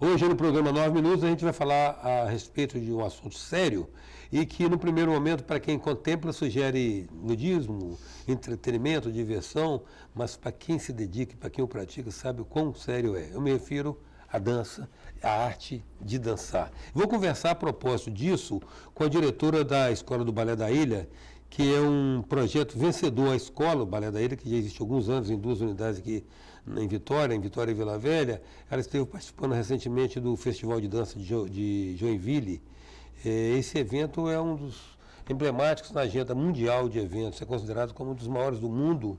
Hoje, no programa 9 Minutos, a gente vai falar a respeito de um assunto sério e que, no primeiro momento, para quem contempla, sugere nudismo, entretenimento, diversão, mas para quem se dedica, para quem o pratica, sabe o quão sério é. Eu me refiro à dança, à arte de dançar. Vou conversar a propósito disso com a diretora da Escola do Balé da Ilha, que é um projeto vencedor, a Escola do Balé da Ilha, que já existe há alguns anos em 2 unidades aqui em Vitória e Vila Velha. Ela esteve participando recentemente do Festival de Dança de Joinville. Esse evento é um dos emblemáticos na agenda mundial de eventos, é considerado como um dos maiores do mundo.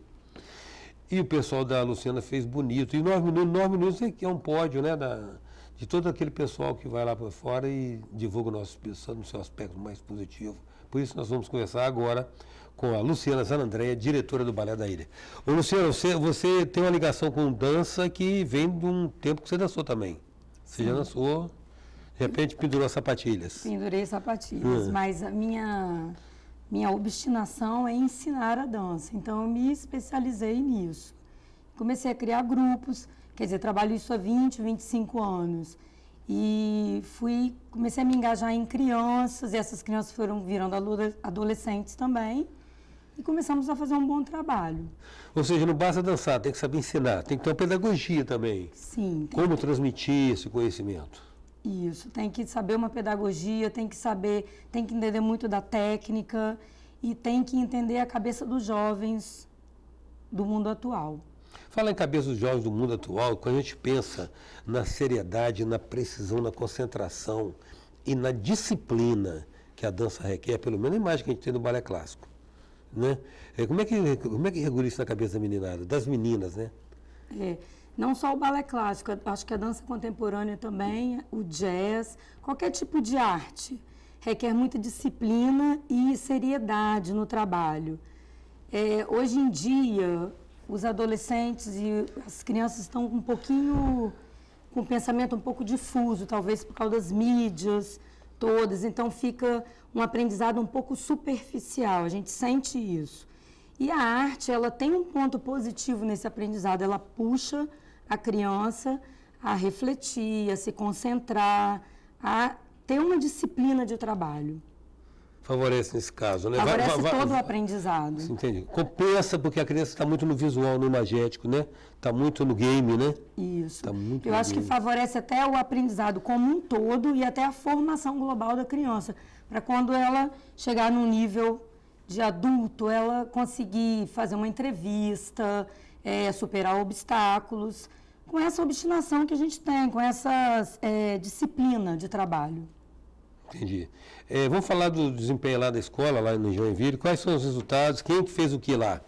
E o pessoal da Luciana fez bonito. E 9 Minutos é um pódio, né, de todo aquele pessoal que vai lá para fora e divulga o nosso no seu aspecto mais positivo. Por isso nós vamos conversar agora com a Luciana Zanandrea, diretora do Balé da Ilha. Ô, Luciana, você tem uma ligação com dança que vem de um tempo que você dançou também. Você já dançou, de repente pendurou sapatilhas. Pendurei sapatilhas, mas a minha obstinação é ensinar a dança. Então eu me especializei nisso. Comecei a criar grupos, quer dizer, trabalho isso há 20, 25 anos. E comecei a me engajar em crianças, e essas crianças foram virando adolescentes também, e começamos a fazer um bom trabalho. Ou seja, não basta dançar, tem que saber ensinar, tem que ter uma pedagogia também. Sim. Como transmitir esse conhecimento? Isso, tem que saber uma pedagogia, tem que entender muito da técnica, e tem que entender a cabeça dos jovens do mundo atual. Fala em cabeça dos jovens do mundo atual, quando a gente pensa na seriedade, na precisão, na concentração e na disciplina que a dança requer, pelo menos a imagem que a gente tem no balé clássico, né? Como é que regula isso na cabeça da meninada, das meninas, né? Não só o balé clássico, acho que a dança contemporânea também, o jazz, qualquer tipo de arte requer muita disciplina e seriedade no trabalho. Hoje em dia, os adolescentes e as crianças estão com um pensamento um pouco difuso, talvez por causa das mídias todas, então fica um aprendizado um pouco superficial, a gente sente isso. E a arte, ela tem um ponto positivo nesse aprendizado, ela puxa a criança a refletir, a se concentrar, a ter uma disciplina de trabalho. Favorece nesse caso, né? Favorece todo o aprendizado. Entendi. Compensa porque a criança está muito no visual, no imagético, né? Está muito no game, né? Isso. Tá muito Eu acho que favorece até o aprendizado como um todo e até a formação global da criança, para quando ela chegar num nível de adulto, ela conseguir fazer uma entrevista, superar obstáculos, com essa obstinação que a gente tem, com essa disciplina de trabalho. Entendi. Vamos falar do desempenho lá da escola, lá no Joinville. Quais são os resultados? Quem que fez o que lá?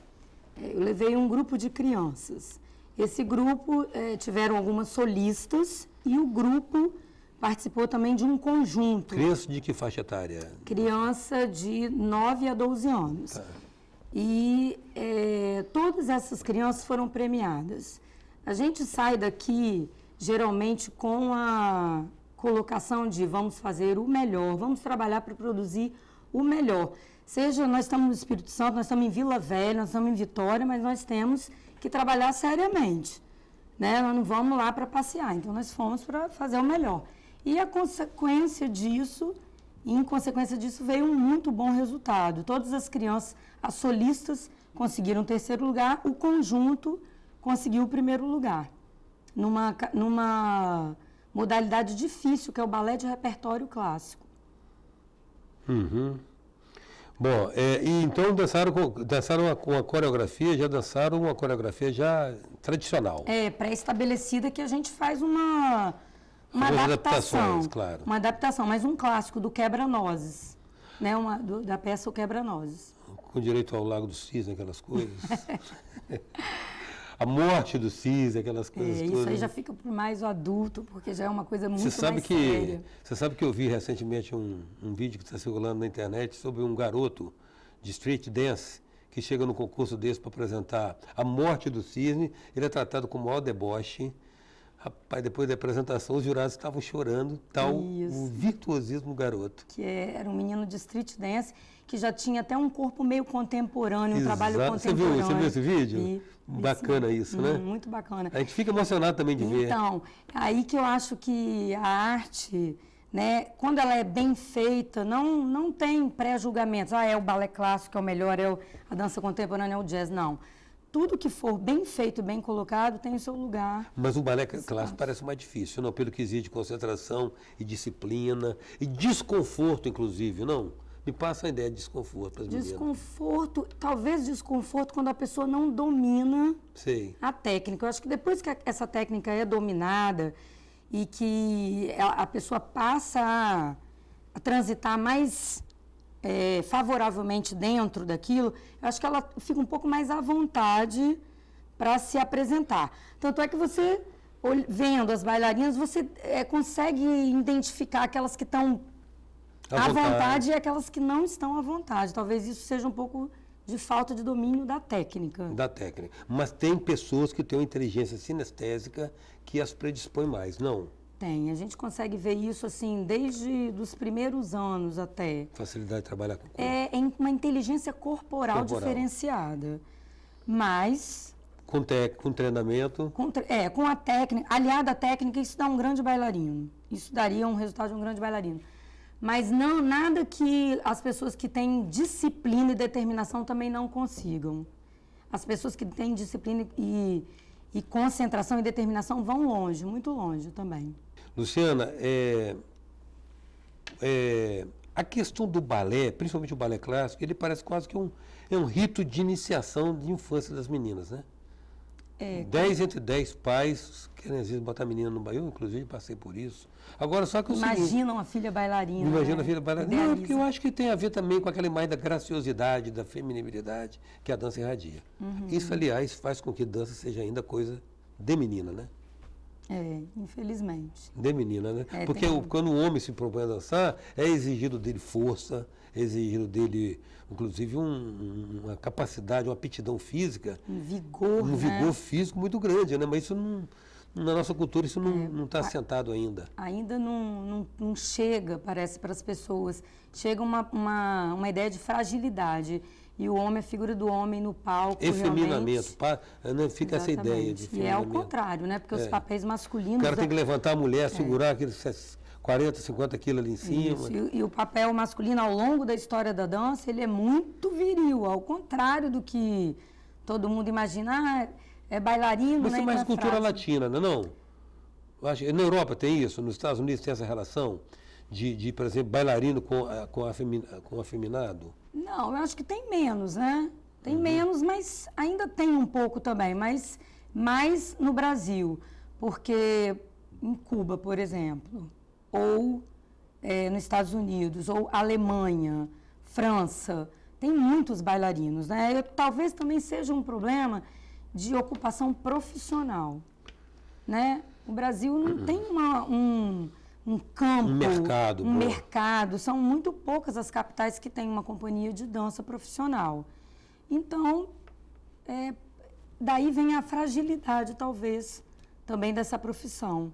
Eu levei um grupo de crianças. Esse grupo tiveram algumas solistas e o grupo participou também de um conjunto. Criança de que faixa etária? Criança de 9 a 12 anos. Tá. E todas essas crianças foram premiadas. A gente sai daqui, geralmente, com a colocação de vamos fazer o melhor, vamos trabalhar para produzir o melhor. Seja nós estamos no Espírito Santo, nós estamos em Vila Velha, nós estamos em Vitória, mas nós temos que trabalhar seriamente, né? Nós não vamos lá para passear, então nós fomos para fazer o melhor. E em consequência disso, veio um muito bom resultado. Todas as crianças, as solistas conseguiram o 3º lugar, o conjunto conseguiu o 1º lugar, numa modalidade difícil, que é o balé de repertório clássico. Uhum. Bom, e então dançaram com a coreografia, já dançaram uma coreografia já tradicional. Pré-estabelecida, que a gente faz uma adaptação. Claro. Uma adaptação, mas um clássico do Quebra-Nozes, né? Da peça O Quebra-Nozes. Com direito ao Lago do Cisne, aquelas coisas. A morte do cisne, aquelas coisas todas. Isso aí já fica para mais o adulto, porque já é uma coisa muito mais séria. Você sabe que eu vi recentemente um vídeo que está circulando na internet sobre um garoto de street dance que chega num concurso desse para apresentar a morte do cisne. Ele é tratado com o maior deboche, Rapaz, depois da apresentação, os jurados estavam chorando, tal o virtuosismo do garoto. Que era um menino de street dance, que já tinha até um corpo meio contemporâneo, um trabalho contemporâneo. Você viu esse vídeo? Vi, bacana isso, né? Muito bacana. A gente fica emocionado também de ver. Então, aí que eu acho que a arte, né, quando ela é bem feita, não tem pré-julgamentos. É o balé clássico é o melhor, a dança contemporânea é o jazz. Não. Tudo que for bem feito, bem colocado, tem o seu lugar. Mas o balé clássico parece mais difícil, não? Pelo que exige concentração e disciplina e desconforto, inclusive, não? Me passa a ideia de desconforto para as meninas. Desconforto, talvez desconforto quando a pessoa não domina a técnica. Eu acho que depois que essa técnica é dominada e que a pessoa passa a transitar mais favoravelmente dentro daquilo, eu acho que ela fica um pouco mais à vontade para se apresentar. Tanto é que você, vendo as bailarinas, você consegue identificar aquelas que estão à vontade e aquelas que não estão à vontade. Talvez isso seja um pouco de falta de domínio da técnica. Da técnica. Mas tem pessoas que têm uma inteligência sinestésica que as predispõe mais, não? Tem. A gente consegue ver isso assim desde os primeiros anos até. Facilidade de trabalhar com o corpo. É uma inteligência corporal diferenciada. Mas... Com treinamento. Com a técnica. Aliado à técnica, isso dá um grande bailarino. Isso daria um resultado de um grande bailarino. Mas nada que as pessoas que têm disciplina e determinação também não consigam. As pessoas que têm disciplina e concentração e determinação vão longe, muito longe também. Luciana, a questão do balé, principalmente o balé clássico, ele parece quase que é um rito de iniciação de infância das meninas, né? 10 entre 10 pais querem às vezes botar a menina no baião, inclusive passei por isso. Agora, só que Imaginam a filha bailarina. Imagina a filha bailarina. Não, porque eu acho que tem a ver também com aquela imagem da graciosidade, da feminilidade que a dança irradia. Isso, aliás, faz com que a dança seja ainda coisa de menina, né? Infelizmente. De menina, né? Porque quando o homem se propõe a dançar, é exigido dele força, é exigido dele, inclusive, uma capacidade, uma aptidão física. Um vigor, um vigor físico muito grande, né? Mas isso na nossa cultura isso não está assentado ainda. Ainda não chega, parece, para as pessoas. Chega uma ideia de fragilidade. E o homem, a figura do homem no palco, efeminamento, né? Fica essa ideia de efeminamento. E é ao contrário, né? Porque os papéis masculinos... O cara tem que levantar a mulher, segurar aqueles 40, 50 quilos ali em cima. Isso. E o papel masculino, ao longo da história da dança, ele é muito viril, ao contrário do que todo mundo imagina. É bailarino, mas né? Mas é mais cultura latina, não? Eu acho, na Europa tem isso, nos Estados Unidos tem essa relação de por exemplo, bailarino com afeminado? Não, eu acho que tem menos, né? Tem menos, mas ainda tem um pouco também, mas mais no Brasil. Porque em Cuba, por exemplo, ou nos Estados Unidos, ou Alemanha, França, tem muitos bailarinos, né? Talvez também seja um problema de ocupação profissional, né? O Brasil não tem um campo, um mercado. São muito poucas as capitais que têm uma companhia de dança profissional. Então, daí vem a fragilidade, talvez, também dessa profissão.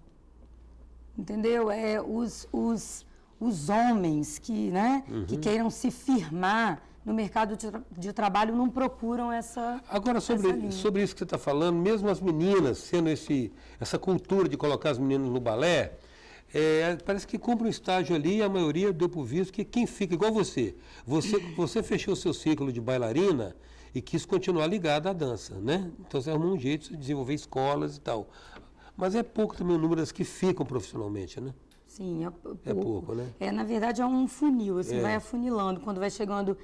Entendeu? Os homens que queiram se firmar no mercado de trabalho não procuram essa... Agora, sobre isso que você está falando, mesmo as meninas, sendo essa cultura de colocar as meninas no balé, parece que cumpre um estágio ali e a maioria deu por visto que quem fica, igual você fechou o seu ciclo de bailarina e quis continuar ligada à dança, né? Então você arrumou um jeito de desenvolver escolas e tal. Mas é pouco também o número das que ficam profissionalmente, né? Sim, é pouco, né? Na verdade é um funil, assim, vai afunilando. Quando vai chegando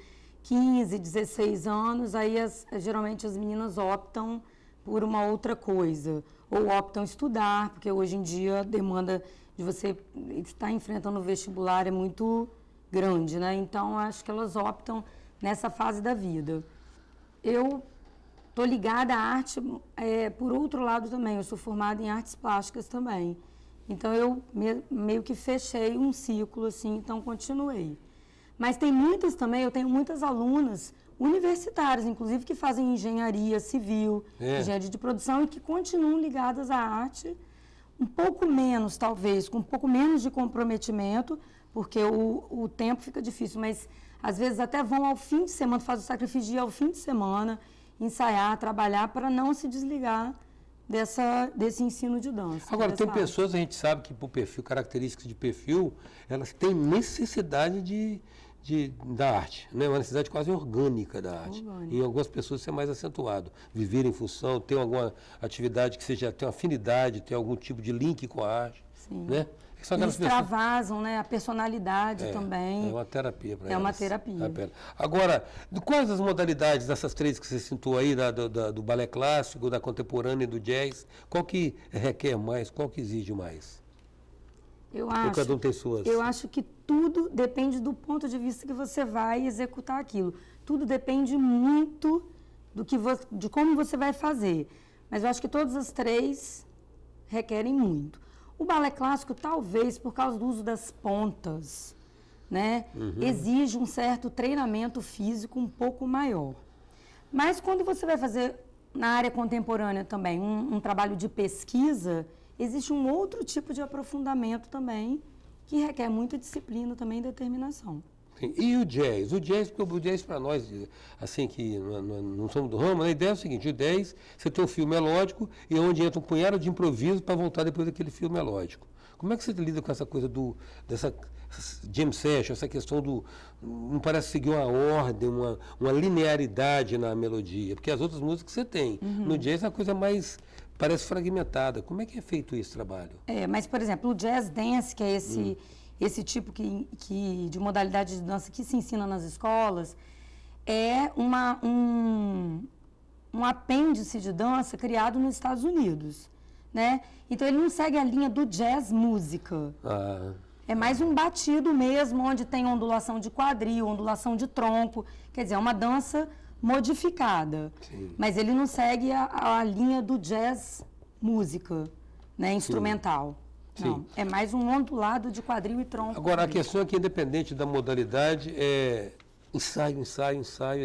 15, 16 anos, aí geralmente as meninas optam por uma outra coisa. Ou optam estudar, porque hoje em dia a demanda de você estar enfrentando o vestibular é muito grande, né? Então, acho que elas optam nessa fase da vida. Eu estou ligada à arte por outro lado também. Eu sou formada em artes plásticas também. Então, eu meio que fechei um ciclo, assim, então continuei. Mas tem muitas também, eu tenho muitas alunas universitárias, inclusive, que fazem engenharia civil, engenharia de produção e que continuam ligadas à arte um pouco menos, talvez, com um pouco menos de comprometimento, porque o tempo fica difícil, mas às vezes até vão ao fim de semana, fazem o sacrifício de ir ao fim de semana, ensaiar, trabalhar, para não se desligar desse ensino de dança. Agora, tem pessoas, a gente sabe que por perfil, características de perfil, elas têm necessidade da arte, né? Uma necessidade quase orgânica da arte. Em algumas pessoas isso é mais acentuado. Viver em função, ter alguma atividade que seja, ter uma afinidade, ter algum tipo de link com a arte. Sim. Né? Eles extravasam, né? A personalidade também. É uma terapia para elas. É uma terapia. Agora, quais as modalidades dessas três que você citou aí, do balé clássico, da contemporânea e do jazz, qual que requer mais, qual que exige mais? Cada um tem suas. Eu acho que tudo depende do ponto de vista que você vai executar aquilo. Tudo depende muito de como você vai fazer. Mas eu acho que todas as três requerem muito. O balé clássico, talvez, por causa do uso das pontas, né, exige um certo treinamento físico um pouco maior. Mas quando você vai fazer, na área contemporânea também, um trabalho de pesquisa, existe um outro tipo de aprofundamento também, que requer muita disciplina também e determinação. Sim. E o jazz? O jazz para nós, assim, que não somos do ramo, a ideia é o seguinte, o jazz, você tem um fio melódico e onde entra um punhado de improviso para voltar depois daquele fio melódico. Como é que você lida com essa coisa dessa jam session, essa questão não parece seguir uma ordem, uma linearidade na melodia, porque as outras músicas você tem. No jazz é uma coisa mais, parece fragmentada. Como é que é feito esse trabalho? Mas, por exemplo, o jazz dance, que é esse tipo de modalidade de dança que se ensina nas escolas, é um apêndice de dança criado nos Estados Unidos, né? Então, ele não segue a linha do jazz música. É mais um batido mesmo, onde tem ondulação de quadril, ondulação de tronco. Quer dizer, é uma dança modificada. Sim. Mas ele não segue a linha do jazz música, né? Instrumental. Sim. Não, é mais um ondulado de quadril e tronco. Agora, a questão é que, independente da modalidade, é ensaio,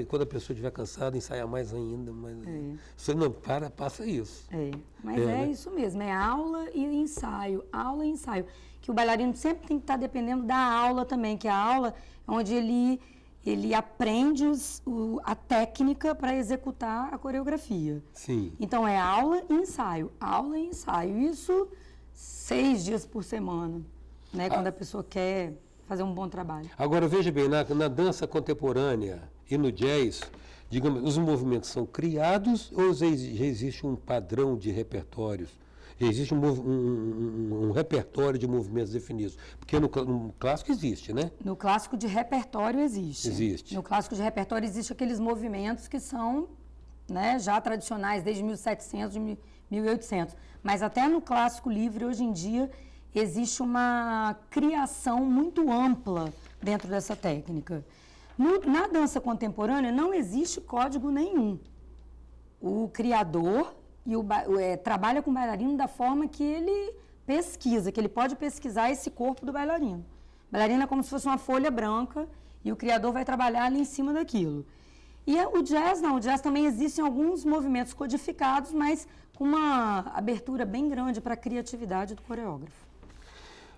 e quando a pessoa estiver cansada, ensaia mais ainda. Você não passa isso. Mas né? Isso mesmo, é aula e ensaio, que o bailarino sempre tem que estar dependendo da aula também, que a aula é onde ele aprende a técnica para executar a coreografia. Sim. Então, é aula e ensaio. Isso 6 dias por semana, né? Quando a pessoa quer fazer um bom trabalho. Agora, veja bem, na dança contemporânea e no jazz, digamos, os movimentos são criados ou já existe um padrão de repertórios? Já existe um repertório de movimentos definidos? Porque no clássico existe, né? No clássico de repertório existe. Existe. No clássico de repertório existe aqueles movimentos que são, né, já tradicionais desde 1700, 1800. Mas até no clássico livre, hoje em dia, existe uma criação muito ampla dentro dessa técnica. Na dança contemporânea não existe código nenhum. O criador trabalha com o bailarino da forma que ele pesquisa, que ele pode pesquisar esse corpo do bailarino. O bailarino é como se fosse uma folha branca e o criador vai trabalhar ali em cima daquilo. E o jazz não, o jazz também existem alguns movimentos codificados, mas com uma abertura bem grande para a criatividade do coreógrafo.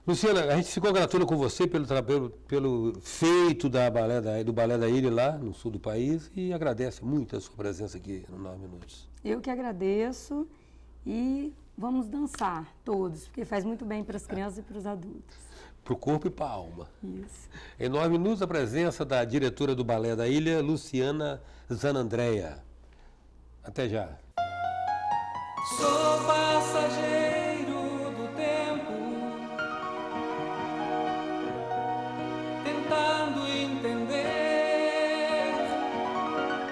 Luciana, a gente se congratula com você pelo feito do Balé da Ilha lá no sul do país e agradece muito a sua presença aqui no 9 Minutos. Eu que agradeço e vamos dançar todos, porque faz muito bem para as crianças e para os adultos. Para o corpo e para a alma. Isso. Em 9 Minutos, a presença da diretora do Balé da Ilha, Luciana Zanandrea. Até já. Sou passageiro do tempo, tentando entender,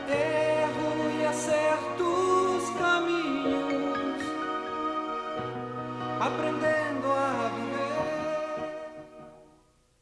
erro e acerto os caminhos, aprender